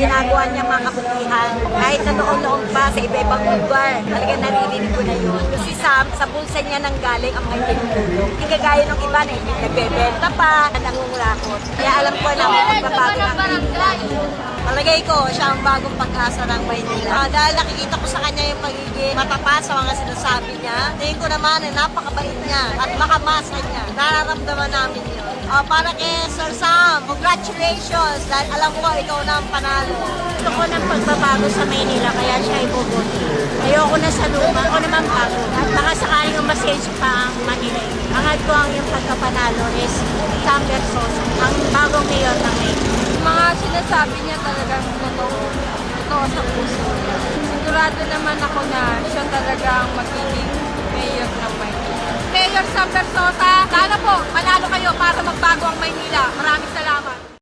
ginagawa niya mga kabutihan. Kahit na noon-noon pa sa iba-ibang lugar, talagang naririnig ko na yun. Kasi sa bulsa niya nang galing ang mga tinutulong. Hindi kagaya ng iba na hindi nagbebenta pa, nangungurakot. Kaya alam ko na magbabago ng Maynila. Palagay ko, siya ang bagong pag-asa ng Maynila. Dahil nakikita ko sa kanya yung pagiging matapat sa mga sinasabi niya. Tingin ko naman na napakabait niya at makamasa niya. Nararamdaman namin yun. Para kay Sir Sam, congratulations! Dahil alam ko ikaw na ang panalo. Gusto ko ng pagbabago sa Maynila, kaya siya iboboto. Ayoko na sa luma, ako naman bago. At baka sakaling ang message pa ang Manila. Ang ko ang yung pagkapanalo is Sam Versosa, ang bagong mayor ng Maynila. Mga sinasabi niya talagang totoo sa puso. Sigurado naman ako na siya talaga ang magiging mayor ng Maynila. Mayor Sam Versosa, sana po manalo kayo para magbago ang Maynila. Maraming salamat.